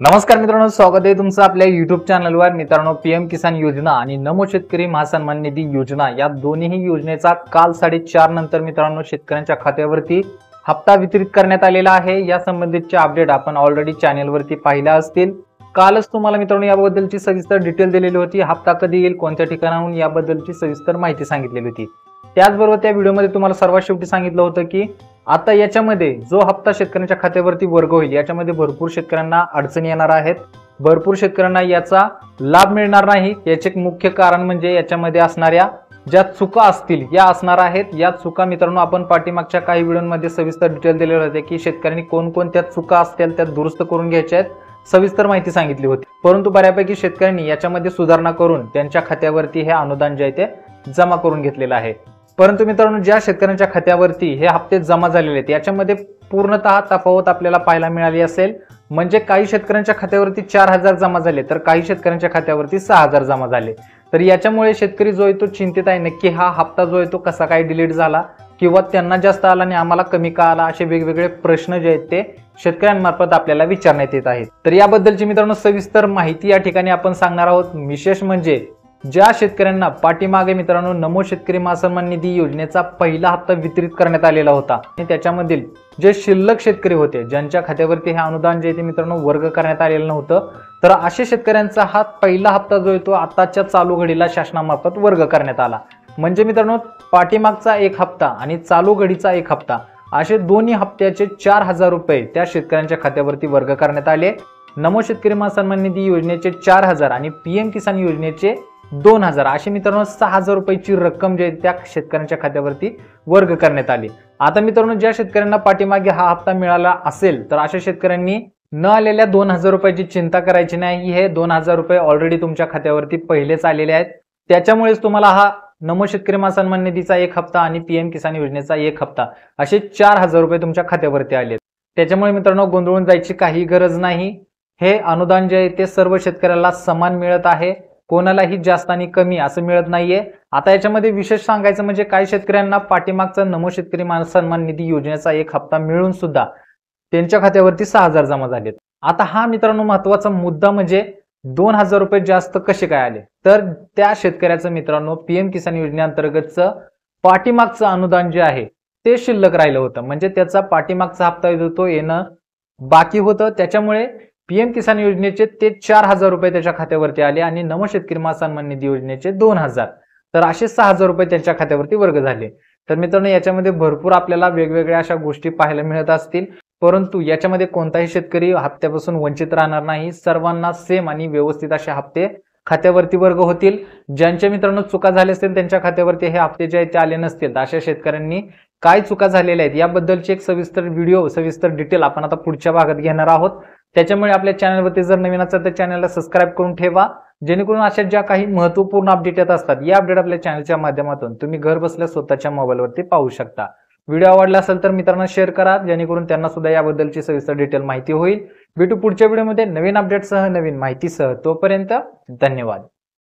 नमस्कार मित्रांनो, स्वागत आहे तुमचं आपल्या युट्यूब चॅनलवर। मित्रांनो, पीएम किसान योजना आणि नमो शेतकरी महासन्मान निधी योजना या दोन्ही योजनेचा काल 4:30 नंतर मित्रांनो शेतकऱ्यांच्या खात्यावरती हप्ता वितरित करण्यात आलेला आहे। या संबंधितचे अपडेट आपण ऑलरेडी चॅनलवरती पाहिल्या असतील। कालच तुम्हाला मित्रांनो याबद्दलची सविस्तर डिटेल दिलेली होती। हप्ता कधी येईल, कोणत्या ठिकाणाहून याबद्दलची सविस्तर माहिती सांगितलेली होती। त्याचबरोबर त्या व्हिडिओमध्ये तुम्हाला सर्वात शेवटी सांगितलं होतं की आता याच्यामध्ये जो हप्ता शेतकऱ्यांच्या खात्यावरती वर्ग होईल याच्यामध्ये भरपूर शेतकऱ्यांना अडचणी येणार आहेत, भरपूर शेतकऱ्यांना याचा लाभ मिळणार नाही। याचे एक मुख्य कारण म्हणजे याच्यामध्ये असणाऱ्या ज्या चुका असतील या असणार आहेत। या चुका मित्रांनो आपण पाठीमागच्या काही व्हिडिओमध्ये सविस्तर डिटेल दिलेले होते की शेतकऱ्यांनी कोणकोणत्या चुका असतील त्या दुरुस्त करून घ्यायच्या आहेत, सविस्तर माहिती सांगितली होती। परंतु बऱ्यापैकी शेतकऱ्यांनी याच्यामध्ये सुधारणा करून त्यांच्या खात्यावरती हे अनुदान जे आहे ते जमा करून घेतलेलं आहे। परंतु मित्रांनो ज्या शेतकऱ्यांच्या खात्यावरती हे हप्ते जमा झालेले आहेत याच्यामध्ये पूर्णतः तफावत आपल्याला पाहायला मिळाली असेल। म्हणजे काही शेतकऱ्यांच्या खात्यावरती 4000 जमा झाले तर काही शेतकऱ्यांच्या खात्यावरती 6000 जमा झाले। तर याच्यामुळे शेतकरी जो आहे तो चिंतित आहे, नक्की हा हप्ता जो आहे तो कसा काय डिलीट झाला किंवा त्यांना जास्त आला आणि आम्हाला कमी का आला, असे वेगवेगळे प्रश्न जे आहेत ते शेतकऱ्यांमार्फत आपल्याला विचारण्यात येत आहेत। तर याबद्दलची मित्रांनो सविस्तर माहिती या ठिकाणी आपण सांगणार आहोत। विशेष म्हणजे ज्या शेतकऱ्यांना पाठीमागे मित्रांनो नमो शेतकरी महासन्मान निधी योजनेचा पहिला हप्ता वितरित करण्यात आलेला होता आणि त्याच्यामधील जे शिल्लक शेतकरी होते ज्यांच्या खात्यावरती हे अनुदान जे मित्रांनो वर्ग करण्यात आलेलं नव्हतं, तर अशा शेतकऱ्यांचा हा पहिला हप्ता जो आहे तो आताच्या चालू घडीला शासनामार्फत वर्ग करण्यात आला। म्हणजे मित्रांनो पाठीमागचा एक हप्ता आणि चालू घडीचा एक हप्ता असे दोन्ही हप्त्याचे 4000 रुपये त्या शेतकऱ्यांच्या खात्यावरती वर्ग करण्यात आले। नमो शेतकरी महासन्मान निधी योजनेचे 4000 आणि पीएम किसान योजनेचे 2000 अशी मित्रांनो 6000 रुपयाची रक्कम जे त्या शेतकऱ्यांच्या खात्यावरती वर्ग करण्यात आली। आता मित्रांनो ज्या शेतकऱ्यांना पाठीमागे हा हप्ता मिळाला असेल तर अशा शेतकऱ्यांनी न आलेल्या 2000 रुपयाची चिंता करायची नाही। हे 2000 रुपये ऑलरेडी तुमच्या खात्यावरती पहिलेच आलेले आहेत। त्याच्यामुळेच तुम्हाला हा नमो शेतकरी महासन्मान निधीचा एक हप्ता आणि पीएम किसान योजनेचा एक हप्ता असे 4000 रुपये तुमच्या खात्यावरती आले। त्याच्यामुळे मित्रांनो गोंधळून जायची काही गरज नाही। हे अनुदान जे आहे ते सर्व शेतकऱ्याला समान मिळत आहे, कोणालाही जास्त आणि कमी असं मिळत नाहीये। आता याच्यामध्ये विशेष सांगायचं म्हणजे काही शेतकऱ्यांना पाठीमागचा नमो शेतकरी महासन्मान निधी योजनेचा एक हप्ता मिळून सुद्धा त्यांच्या खात्यावरती 6000 जमा झालेत। आता हा मित्रांनो महत्त्वाचा मुद्दा म्हणजे 2000 रुपये जास्त कसे काय आले, तर त्या शेतकऱ्याचं मित्रांनो पीएम किसान योजनेअंतर्गतचं पाठीमागचं अनुदान जे आहे ते शिल्लक राहिलं होतं। म्हणजे त्याचा पाठीमागचा हप्ता जो येणं बाकी होतं, त्याच्यामुळे पीएम किसान योजनेचे ते 4000 रुपये त्याच्या खात्यावरती आले आणि नमो शेतकरी महासन्मान निधी योजनेचे 2000, तर असे 6000 रुपये त्यांच्या खात्यावरती वर्ग झाले। तर मित्रांनो याच्यामध्ये भरपूर आपल्याला वेगवेगळ्या अशा गोष्टी पाहायला मिळत असतील, परंतु याच्यामध्ये कोणताही शेतकरी हप्त्यापासून वंचित राहणार नाही। सर्वांना सेम आणि व्यवस्थित असे हप्ते खात्यावरती वर्ग होतील। ज्यांच्या मित्रांनो चुका झाल्या असतील त्यांच्या खात्यावरती हे हप्ते जे आहेत ते आले नसतील तर अशा शेतकऱ्यांनी काय चुका झालेल्या आहेत याबद्दलची एक सविस्तर व्हिडिओ सविस्तर डिटेल आपण आता पुढच्या भागात घेणार आहोत। त्याच्यामुळे आपल्या चॅनलवरती जर नवीन असाल तर चॅनलला सबस्क्राइब करून ठेवा, जेणेकरून अशा ज्या काही महत्त्वपूर्ण अपडेट येत असतात या अपडेट आपल्या चॅनलच्या माध्यमातून तुम्ही घर बसल्या स्वतःच्या मोबाईलवरती पाहू शकता। व्हिडिओ आवडला असेल तर मित्रांना शेअर करा, जेणेकरून त्यांना सुद्धा याबद्दलची सविस्तर डिटेल माहिती होईल। भेटू पुढच्या व्हिडिओमध्ये नवीन अपडेटसह नवीन माहितीसह। तोपर्यंत धन्यवाद।